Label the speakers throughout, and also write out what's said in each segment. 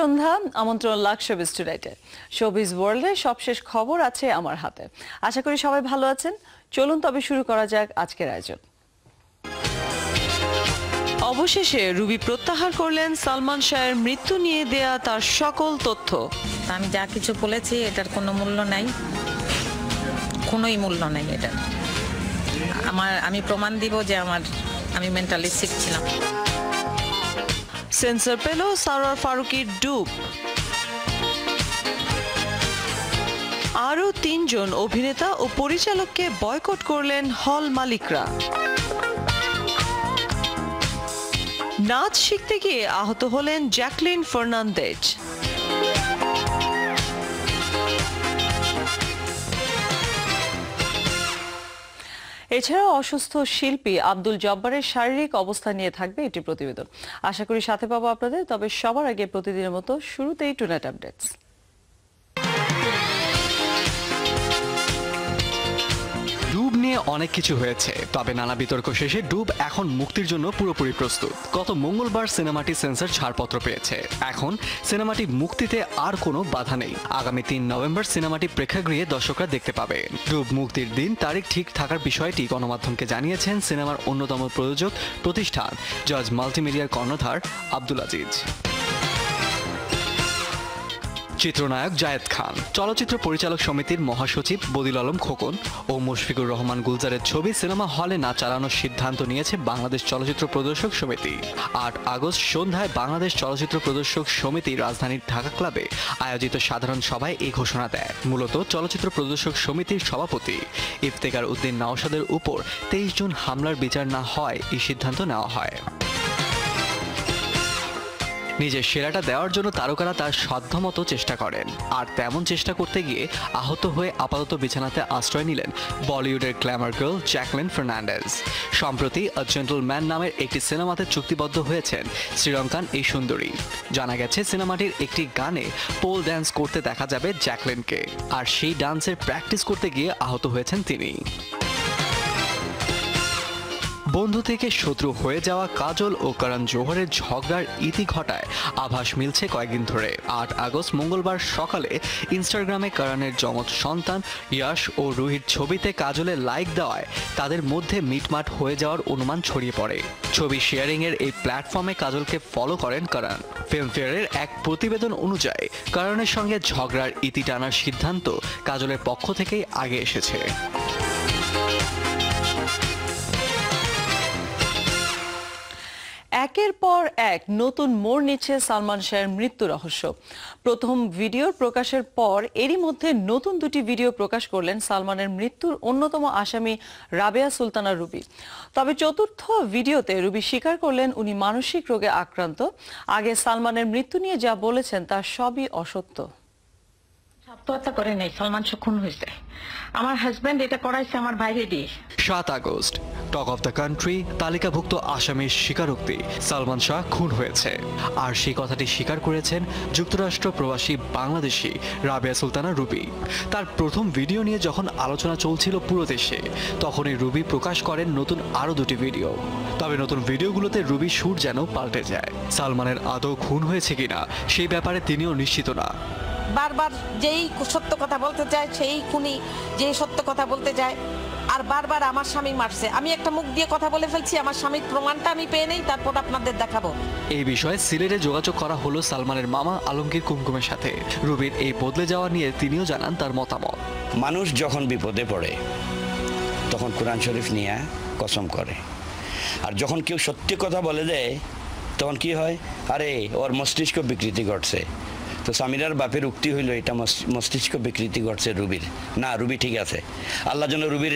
Speaker 1: সন্ধ্যা, আমন্ত্রণ lux showbiz টুডাইতে। Showbiz ওয়ার্ল্ডে সবশেষ খবর আছে আমার হাতে। আশা করি সবাই ভালো আছেন। চলুন তবে শুরু করা যাক আজকের আয়োজন। অবশেষে রুবি প্রত্যাহার করলেন সালমান শাহের মৃত্যু নিয়ে দেয়া তার সকল তথ্য।
Speaker 2: আমি যা কিছু বলেছি এটার কোনো মূল্য নাই, কোনোই মূল্য নাই এটার। আমি প্রমাণ দিব যে আমি মেন্টালি সিক ছিলাম।
Speaker 1: সেন্সর পেল সারোয়ার ফারুকীর ডুব। আরও ৩ জন অভিনেতা ও পরিচালককে বয়কট করলেন হল মালিকরা। নাচ শিখতে গিয়ে আহত হলেন জ্যাকলিন ফার্নান্দেজ। এছাড়াও অসুস্থ শিল্পী আব্দুল জব্বারের শারীরিক অবস্থা নিয়ে থাকবে এটি প্রতিবেদন। আশা করি সাথে পাবো আপনাদের। তবে সবার আগে প্রতিদিনের মতো শুরুতেই টুনাইট আপডেটস।
Speaker 3: ডুব নিয়ে অনেক কিছু হয়েছে, তবে নানা বিতর্ক শেষে ডুব এখন মুক্তির জন্য পুরোপুরি প্রস্তুত। গত মঙ্গলবার সিনেমাটি সেন্সর ছাড়পত্র পেয়েছে। এখন সিনেমাটি মুক্তিতে আর কোনো বাধা নেই। আগামী ৩ নভেম্বর সিনেমাটি প্রেক্ষাগৃহে দর্শকরা দেখতে পাবে। ডুব মুক্তির দিন তারিখ ঠিক থাকার বিষয়টি গণমাধ্যমকে জানিয়েছেন সিনেমার অন্যতম প্রযোজক প্রতিষ্ঠান জজ মাল্টিমিডিয়ার কর্ণধার আব্দুল আজিজ। চিত্রনায়ক জায়েদ খান, চলচ্চিত্র পরিচালক সমিতির মহাসচিব বদিল আলম খোকন ও মুশফিকুর রহমান গুলজারের ছবি সিনেমা হলে না চালানোর সিদ্ধান্ত নিয়েছে বাংলাদেশ চলচ্চিত্র প্রদর্শক সমিতি। ৮ আগস্ট সন্ধ্যায় বাংলাদেশ চলচ্চিত্র প্রদর্শক সমিতি রাজধানীর ঢাকা ক্লাবে আয়োজিত সাধারণ সভায় এই ঘোষণা দেয়। মূলত চলচ্চিত্র প্রদর্শক সমিতির সভাপতি ইফতেখার উদ্দিন নওশাদের উপর 23 জুন হামলার বিচার না হয় এই সিদ্ধান্ত নেওয়া হয়। নিজের সেরাটা দেওয়ার জন্য তারকারা তার সাধ্যমতো চেষ্টা করেন, আর তেমন চেষ্টা করতে গিয়ে আহত হয়ে আপাতত বিছানাতে আশ্রয় নিলেন বলিউডের গ্ল্যামার গার্ল জ্যাকলিন ফার্নান্ডেজ। সম্প্রতি আ জেন্টলম্যান নামের একটি সিনেমাতে চুক্তিবদ্ধ হয়েছেন শ্রীলঙ্কান এই সুন্দরী। জানা গেছে সিনেমাটির একটি গানে পোল ড্যান্স করতে দেখা যাবে জ্যাকলিনকে, আর সেই ডান্সের প্র্যাকটিস করতে গিয়ে আহত হয়েছেন তিনি। বন্ধু থেকে শত্রু হয়ে যাওয়া কাজল ও করণ জোহরের ঝগড়ার ইতি ঘটায় আভাস মিলছে কয়েকদিন ধরে। ৮ আগস্ট মঙ্গলবার সকালে ইনস্টাগ্রামে করণের যমজ সন্তান ইয়াশ ও রুহির ছবিতে কাজলের লাইক দেওয়ায় তাদের মধ্যে মিটমাট হয়ে যাওয়ার অনুমান ছড়িয়ে পড়ে। ছবি শেয়ারিংয়ের এই প্ল্যাটফর্মে কাজলকে ফলো করেন করণ। ফিল্মফেয়ারের এক প্রতিবেদন অনুযায়ী করণের সঙ্গে ঝগড়ার ইতি টানার সিদ্ধান্ত কাজলের পক্ষ থেকেই আগে এসেছে।
Speaker 1: একের পর এক নতুন মোড় নিচ্ছে সালমান শাহের মৃত্যু রহস্য। প্রথম ভিডিও প্রকাশের পর এরই মধ্যে নতুন দুটি ভিডিও প্রকাশ করলেন সালমানের মৃত্যুর অন্যতম আসামি রাবেয়া সুলতানা রুবি। তবে চতুর্থ ভিডিওতে রুবি স্বীকার করলেন উনি মানসিক রোগে আক্রান্ত। আগে সালমানের মৃত্যু নিয়ে যা বলেছেন তা সবই অসত্য।
Speaker 2: আত্মহত্যা করে নেই, সালমান শাহ খুন হয়েছে। আমার হাজবেন্ড এটা করাইছে আমার বাইরে দিয়ে।
Speaker 3: ৭ August talk of the country তালিকাভুক্ত আসামির স্বীকারোক্তি, সালমান শাহ খুন হয়েছে। আর সেই কথাটি স্বীকার করেছেন যুক্তরাষ্ট্র প্রবাসী বাংলাদেশি রাবেয়া সুলতানা রুবি। তার প্রথম ভিডিও নিয়ে যখন আলোচনা চলছিল পুরো দেশে, তখনই রুবি প্রকাশ করেন নতুন আরও দুটি ভিডিও। তবে নতুন ভিডিওগুলোতে রুবি সুর যেন পাল্টে যায়। সালমানের আদৌ খুন হয়েছে কিনা সেই ব্যাপারে তিনিও নিশ্চিত না।
Speaker 2: বারবার যেই সত্য কথা বলতে চায় সেই খুনি, যে সত্য কথা বলতে যায়, আর বারবার আমার স্বামী মারছে। আমি একটা মুখ দিয়ে কথা বলে ফেলছি, আমার স্বামীর প্রমাণটা আমি পেয়ে নেই, তারপর আপনাদের দেখাবো।
Speaker 3: এই বিষয়ে সিলেটে যোগাযোগ করা হলো সালমানের মামা আলমগীর কুমকুমের সাথে। রুবির এই বদলে যাওয়া নিয়ে তিনিও জানান তার মতামত।
Speaker 4: মানুষ যখন বিপদে পড়ে তখন কোরআন শরীফ নিয়ে কসম করে, আর যখন কেউ সত্যি কথা বলে দেয় তখন কি হয়, আরে ওর মস্তিষ্ক বিকৃতি ঘটছে। তো সামিরার বাপের উক্তি হইল এটা মস্তিষ্ক বিকৃতি ঘটছে রুবির। না, রুবি ঠিক আছে। আল্লাহ যেন রুবির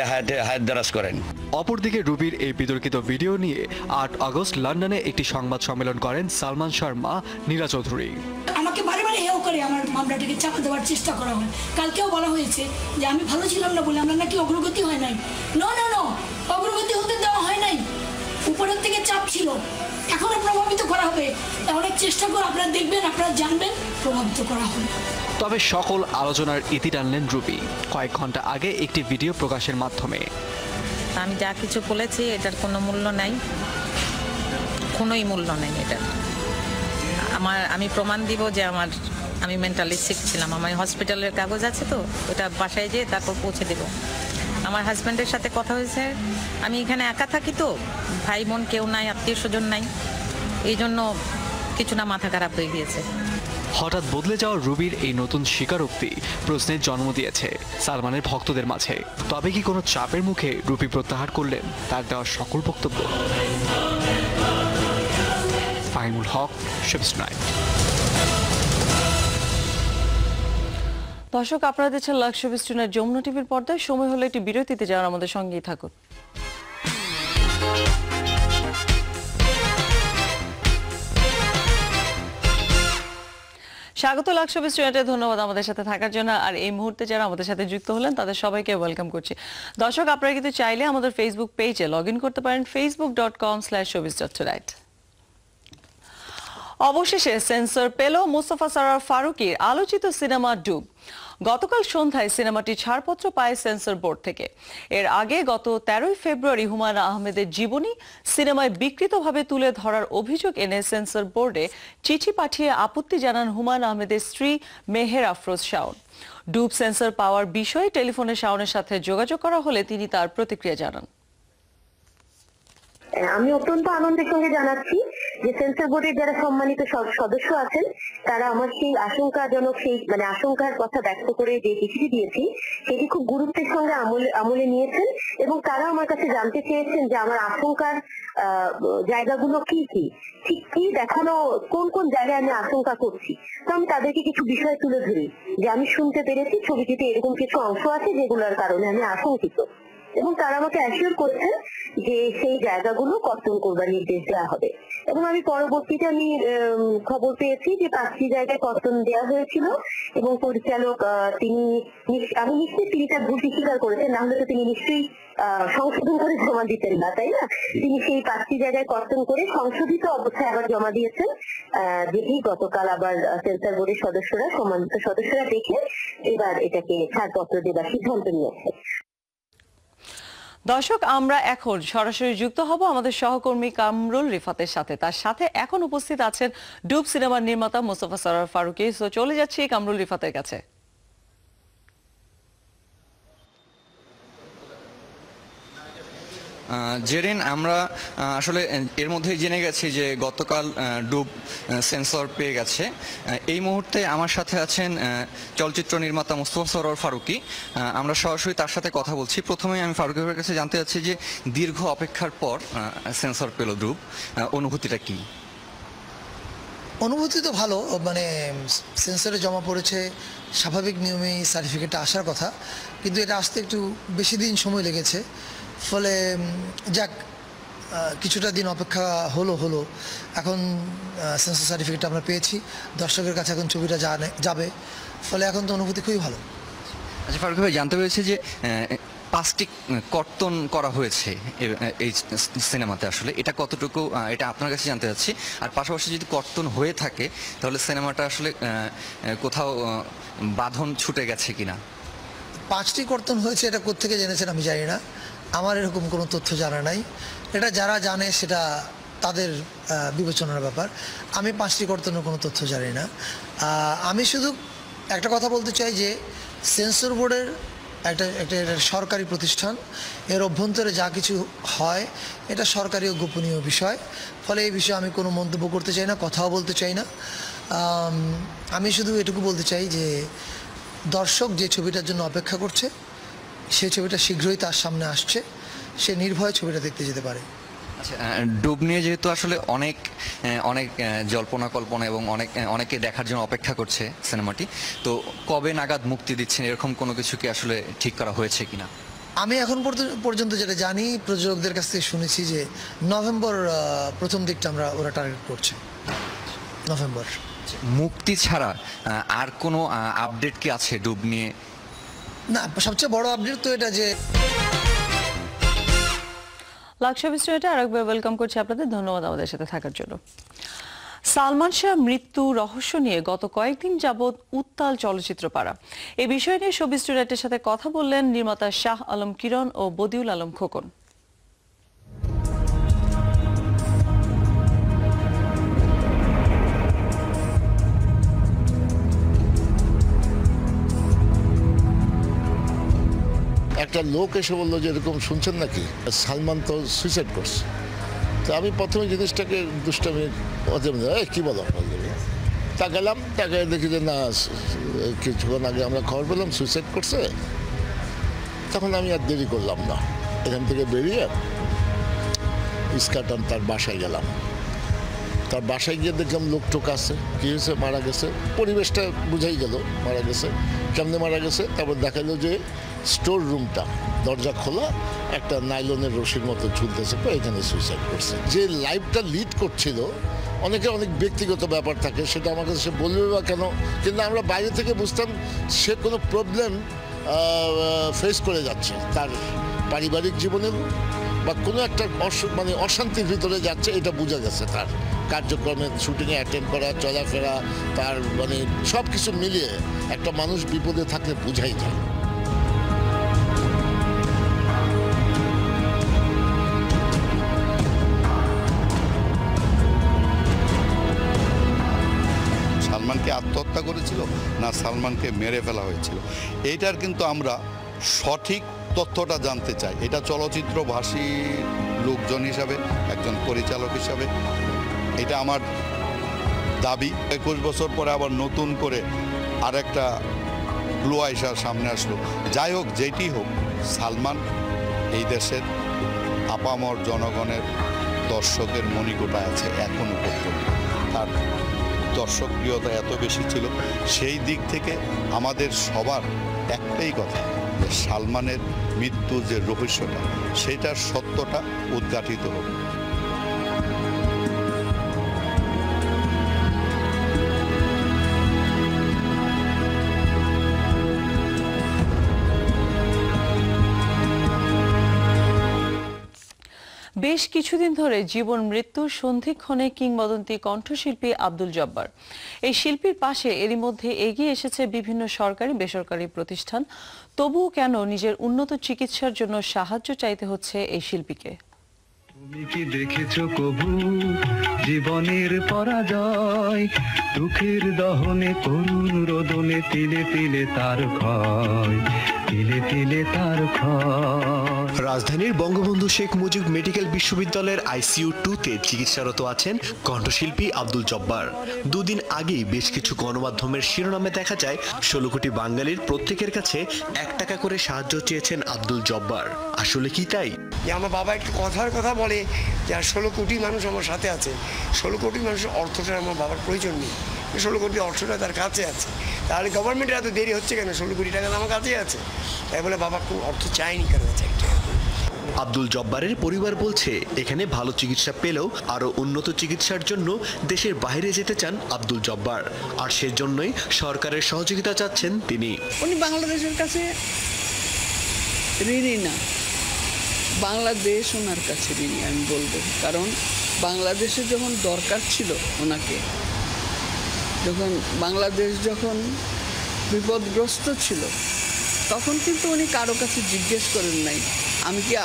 Speaker 4: হায়াত দারাজ করেন।
Speaker 3: অপরদিকে রুবির এই বিতর্কিত ভিডিও নিয়ে ৮ আগস্ট লন্ডনে একটি সংবাদ সম্মেলন করেন সালমান শাহর মা নীলা চৌধুরী।
Speaker 5: আমাকে বারে বারে হেও করে আমার মামলাটাকে চাপা দেওয়ার চেষ্টা করা হয়। কালকেও বলা হয়েছে যে আমি ভালো ছিলাম না বলে আমরা নাকি অগ্রগতি হয় নাই। নো, অগ্রগতি হতে দেওয়া হয় নাই, উপরের থেকে চাপ ছিল। এখনো প্রভাবিত করা হবে। অনেক চেষ্টা করে আপনারা দেখবেন, আপনারা জানবেন প্রভাবিত করা হবে।
Speaker 3: তবে সকল আলোচনার ইতি টানলেন রুবি কয়েক ঘন্টা আগে একটি ভিডিও প্রকাশের মাধ্যমে।
Speaker 2: আমি যা কিছু বলেছি এটার কোনো মূল্য নাই, কোনোই মূল্য নাই এটার।
Speaker 6: আমি প্রমাণ দিব যে আমি মেন্টালি সিক ছিলাম। আমার হসপিটালের কাগজ আছে, তো ওটা বাসায় যেয়ে তারপর পৌঁছে দেব। আমার হাজব্যান্ডের সাথে কথা হয়েছে, আমি এখানে একা থাকি, তো ভাই বোন কেউ নাই, আত্মীয় স্বজন নাই, এই জন্য কিছু না মাথা খারাপ হয়ে গিয়েছে।
Speaker 3: হঠাৎ বদলে যাওয়া রুবির এই নতুন স্বীকারোক্তি প্রশ্নের জন্ম দিয়েছে সালমানের ভক্তদের মাঝে। তবে কি কোনো চাপের মুখে রুবি প্রত্যাহার করলেন তার দেওয়া সকল বক্তব্য? ফাহিমুল হক, শোবিজ নাইট।
Speaker 1: দর্শক, আপনারা দেখছেন লাক্স শোবিজ টুনাইট যমুনা টিভির পর্দায়। সময় হলো একটি বিরতিতে যাওয়ার, আমাদের সঙ্গেই থাকুন। স্বাগত লাক্স শোবিজ টুনাইটে, ধন্যবাদ আমাদের সাথে থাকার জন্য। আর এই মুহূর্তে যারা আমাদের সাথে যুক্ত হলেন তাদের সবাইকে ওয়েলকাম করছি। দর্শক, আপনারা কিন্তু চাইলে আমাদের ফেসবুক পেজে লগ ইন করতে পারেন, facebook.com/showbiz.tonight। অবশেষে সেন্সর পেল মোস্তফা সরোয়ার ফারুকীর আলোচিত সিনেমা ডুব। গতকাল সন্ধ্যায় সিনেমাটি ছাড়পত্র পায় সেন্সর বোর্ড থেকে। এর আগে গত 13 ফেব্রুয়ারি হুমায়ুন আহমেদের জীবনী সিনেমায় বিকৃতভাবে তুলে ধরার অভিযোগ এনে সেন্সর বোর্ডে চিঠি পাঠিয়ে আপত্তি জানান হুমায়ুন আহমেদের স্ত্রী মেহের আফরোজ শাওন। ডুব সেন্সর পাওয়ার বিষয়ে টেলিফোনে শাওনের সাথে যোগাযোগ করা হলে তিনি তার প্রতিক্রিয়া জানান।
Speaker 7: আমি অত্যন্ত আনন্দের সঙ্গে জানাচ্ছি যে সেন্সর বোর্ডের যারা সম্মানিত সদস্য আছেন তারা আমার সেই আশঙ্কাজনক আশঙ্কার কথা ব্যক্ত করে যে চিঠি দিয়েছি সেটি খুব গুরুত্বের সঙ্গে আমলে নিয়েছেন এবং তারা আমার কাছে জানতে চেয়েছেন যে আমার আশঙ্কার জায়গাগুলো কি কি, ঠিক কি দেখানো, কোন কোন জায়গায় আমি আশঙ্কা করছি। তো আমি তাদেরকে কিছু বিষয় তুলে ধরি যে আমি শুনতে পেরেছি ছবিটিতে এরকম কিছু অংশ আছে যেগুলোর কারণে আমি আশঙ্কিত, এবং তারা আমাকে অ্যাসিওর করেছেন যে সেই জায়গাগুলো কর্তন করবার নির্দেশ দেওয়া হবে। এবং আমি পরবর্তীতে খবর পেয়েছি যে 5টি জায়গায় কর্তন দেওয়া হয়েছিল এবং পরিচালক আমি নিশ্চয়ই তিনি তার ভুলটি স্বীকার করেছেন, না হলে তো তিনি নিশ্চয়ই সংশোধন করে জমা দিতেন না, তাই না? তিনি সেই 5টি জায়গায় কর্তন করে সংশোধিত অবস্থায় আবার জমা দিয়েছেন, যেটি গতকাল আবার সেন্সর বোর্ডের সম্মানিত সদস্যরা দেখে এবার এটাকে ছাড়পত্র দেবার সিদ্ধান্ত নিয়েছে।
Speaker 1: দর্শক, আমরা এখন সরাসরি যুক্ত হব আমাদের সহকর্মী কামরুল রিফাতের সাথে। তার সাথে এখন উপস্থিত আছেন ডুব সিনেমার নির্মাতা মোস্তফা সরোয়ার ফারুকী। সো চলে যাচ্ছি কামরুল রিফাতের কাছে।
Speaker 8: জেরিন, আমরা আসলে এর মধ্যেই জেনে গেছি যে গতকাল ডুব সেন্সর পেয়ে গেছে। এই মুহূর্তে আমার সাথে আছেন চলচ্চিত্র নির্মাতা মোস্তফা সরোয়ার ফারুকী। আমরা সরাসরি তার সাথে কথা বলছি। প্রথমেই আমি ফারুকীর কাছে জানতে চাচ্ছি যে দীর্ঘ অপেক্ষার পর সেন্সর পেল ডুব, অনুভূতিটা কি?
Speaker 9: অনুভূতি তো ভালো, সেন্সরে জমা পড়েছে, স্বাভাবিক নিয়মেই সার্টিফিকেটটা আসার কথা, কিন্তু এটা আসতে একটু বেশি দিন সময় লেগেছে। ফলে যাক, কিছুটা দিন অপেক্ষা হলো এখন সেন্সর সার্টিফিকেটটা আমরা পেয়েছি, দর্শকের কাছে এখন ছবিটা যাবে, ফলে এখন তো অনুভূতি খুবই ভালো।
Speaker 8: আচ্ছা ফারুক ভাই, জানতে পেরেছি যে 5টি কর্তন করা হয়েছে এই সিনেমাতে, আসলে এটা কতটুকু, এটা আপনার কাছে জানতে চাচ্ছি। আর পাশাপাশি যদি কর্তন হয়ে থাকে তাহলে সিনেমাটা আসলে কোথাও বাঁধন ছুটে গেছে কিনা?
Speaker 9: 5টি কর্তন হয়েছে, এটা কোত্থেকে জেনেছেন আমি জানি না, আমার এরকম কোনো তথ্য জানা নাই। এটা যারা জানে সেটা তাদের বিবেচনার ব্যাপার। আমি 5টি কর্তনের কোনো তথ্য জানি না। আমি শুধু একটা কথা বলতে চাই যে সেন্সর বোর্ডের একটা সরকারি প্রতিষ্ঠান, এর অভ্যন্তরে যা কিছু হয় এটা সরকারি ও গোপনীয় বিষয়, ফলে এই বিষয়ে আমি কোনো মন্তব্য করতে চাই না, কথাও বলতে চাই না। আমি শুধু এটুকু বলতে চাই যে দর্শক যে ছবিটার জন্য অপেক্ষা করছে সেই ছবিটা শীঘ্রই তার সামনে আসছে, সে নির্ভয়ে ছবিটা দেখতে যেতে পারে।
Speaker 8: আচ্ছা, ডুব নিয়ে যেহেতু আসলে অনেক জল্পনা কল্পনা এবং অনেকে দেখার জন্য অপেক্ষা করছে সিনেমাটি, তো কবে নাগাদ মুক্তি দিচ্ছেন এরকম কোনো কিছু কি আসলে ঠিক করা হয়েছে কিনা?
Speaker 9: আমি এখন পর্যন্ত যেটা জানি, প্রযোজকদের কাছ থেকে শুনেছি যে নভেম্বর প্রথম দিকটা ওরা টার্গেট করছে, নভেম্বর।
Speaker 8: মুক্তি ছাড়া আর কোনো আপডেট কি আছে ডুব নিয়ে?
Speaker 9: না, সবচেয়ে বড় আপডেট তো এটা যে
Speaker 1: লাক্স শোবিজ টুনাইটে আরেকবার ওয়েলকাম করছি আপনাদের, ধন্যবাদ আমাদের সাথে থাকার জন্য। সালমান শাহ মৃত্যু রহস্য নিয়ে গত কয়েকদিন যাবৎ উত্তাল চলচ্চিত্র পাড়া। এই বিষয় নিয়ে শোবিজ টুনাইটের সাথে কথা বললেন নির্মাতা শাহ আলম কিরণ ও বদিউল আলম খোকন।
Speaker 10: একটা লোক এসে বললো যে এরকম শুনছেন নাকি, সালমান তো সুইসাইড করছে। তো আমি প্রথমে জিনিসটাকে দুষ্টামি কী বলো, তাকালাম, তাকায় দেখি যে না, কিছুক্ষণ আগে আমরা খবর পেলাম সুইসাইড করছে। তখন আমি আর দেরি করলাম না, এখান থেকে বেরিয়ে ইস্কাটন তার বাসায় গেলাম। তার বাসায় গিয়ে দেখলাম লোক টোক আছে, কী হয়েছে, মারা গেছে, পরিবেশটা বুঝাই গেল মারা গেছে, কেমনে মারা গেছে। তারপর দেখালো যে স্টোর রুমটা দরজা খোলা, একটা নাইলনের রশির মতো ঝুলতেছে, তো এখানে সুইসাইড করছে। যে লাইফটা লিড করছিল, অনেকে অনেক ব্যক্তিগত ব্যাপার থাকে, সেটা আমার কাছে সে বলবে বা কেন, কিন্তু আমরা বাইরে থেকে বুঝতাম সে কোনো প্রবলেম ফেস করে যাচ্ছে তার পারিবারিক জীবনে, বা কোনো একটা মানে অশান্তির ভিতরে যাচ্ছে, এটা বোঝা গেছে তার কার্যক্রমে, শুটিংয়ে অ্যাটেন্ড করা, চলাফেরা, তার মানে সব কিছু মিলিয়ে একটা মানুষ বিপদে থাকলে বোঝাই যায়।
Speaker 11: সালমানকে আত্মহত্যা করেছিল না সালমানকে মেরে ফেলা হয়েছিল, এইটার কিন্তু আমরা সঠিক তথ্যটা জানতে চাই। এটা চলচ্চিত্রভাষী লোকজন হিসাবে, একজন পরিচালক হিসাবে এটা আমার দাবি। 21 বছর পরে আবার নতুন করে আরেকটা ক্লু আইসার সামনে আসলো। যাই হোক, যেটি হোক, সালমান এই দেশের আপামর জনগণের দর্শকের মণিকোটায় আছে এখনও পর্যন্ত। তার দর্শকপ্রিয়তা এত বেশি ছিল, সেই দিক থেকে আমাদের সবার একটাই কথা, যে সালমানের মৃত্যুর যে রহস্যটা, সেটার সত্যটা উদ্ঘাটিত হবে।
Speaker 1: বেশ কিছুদিন ধরে জীবন মৃত্যুর সন্ধিক্ষণে কিংবদন্তি কণ্ঠশিল্পী আব্দুল জব্বার। এই শিল্পীর পাশে এরই মধ্যে এগিয়ে এসেছে বিভিন্ন সরকারি বেসরকারি প্রতিষ্ঠান। তবুও কেন নিজের উন্নত চিকিৎসার জন্য সাহায্য চাইতে হচ্ছে এই শিল্পীকে?
Speaker 12: তুমি কি দেখেছো কবু জীবনের পরাজয়, দুঃখের দহনে করুণ রোদনে, তিলে তিলে তার ক্ষয়, তিলে তিলে তার ক্ষয়।
Speaker 13: রাজধানীর বঙ্গবন্ধু শেখ মুজিব মেডিকেল বিশ্ববিদ্যালয়ের ICU 2-তে চিকিৎসারত আছেন কণ্ঠশিল্পী আব্দুল জব্বার। দুদিন আগেই বেশ কিছু গণমাধ্যমের শিরোনামে দেখা যায় 16 কোটি বাঙালির প্রত্যেকের কাছে 1 টাকা করে সাহায্য চেয়েছেন আব্দুল জব্বার। আসলে কি তাই?
Speaker 14: আমার বাবা একটু কথার কথা বলে যে 16 কোটি মানুষ আমার সাথে আছে, 16 কোটি মানুষের অর্থটা আমার বাবার প্রয়োজন নেই, 16 কোটি অর্থটা তার কাছে আছে। তাহলে গভর্নমেন্টের এত দেরি হচ্ছে কেন? 16 কোটি টাকা আমার কাছেই আছে, তাই বলে বাবা কোনো অর্থ চায়নি কেন?
Speaker 13: আব্দুল জব্বারের পরিবার বলছে, এখানে ভালো চিকিৎসা পেলেও আরো উন্নত চিকিৎসার জন্য দেশের বাইরে যেতে চান আব্দুল জব্বার, আর সেজন্যই সরকারের সহযোগিতা চাচ্ছেন তিনি।
Speaker 15: উনি বাংলাদেশের কাছে ঋণী না, বাংলাদেশ ওনার কাছে ঋণী আমি বলবো। কারণ বাংলাদেশে যখন দরকার ছিল ওনাকে, যখন বাংলাদেশ যখন বিপদগ্রস্ত ছিল, তখন কিন্তু উনি কারো কাছে জিজ্ঞেস করেন নাই আমি কি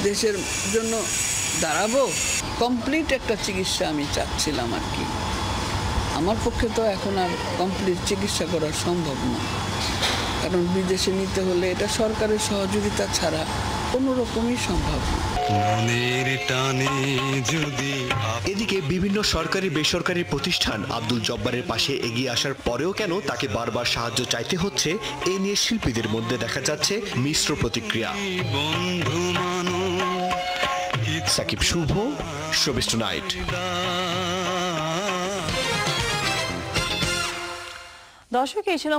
Speaker 15: দেশের জন্য দাঁড়াবো। কমপ্লিট একটা চিকিৎসা আমি চাচ্ছিলাম আর কি। আমার পক্ষে তো এখন আর কমপ্লিট চিকিৎসা করা সম্ভব না, কারণ বিদেশে নিতে হলে এটা সরকারের সহযোগিতা ছাড়া কোনো রকমই সম্ভব না।
Speaker 13: এদিকে বিভিন্ন সরকারি বেসরকারি প্রতিষ্ঠান আব্দুল জব্বারের পাশে এগিয়ে আসার পরেও কেন তাকে বারবার সাহায্য চাইতে হচ্ছে, এ নিয়ে শিল্পীদের মধ্যে দেখা যাচ্ছে মিশ্র প্রতিক্রিয়া। সাকিব শুভ, শোবিজ টুনাইট।
Speaker 1: দর্শক, এই ছিল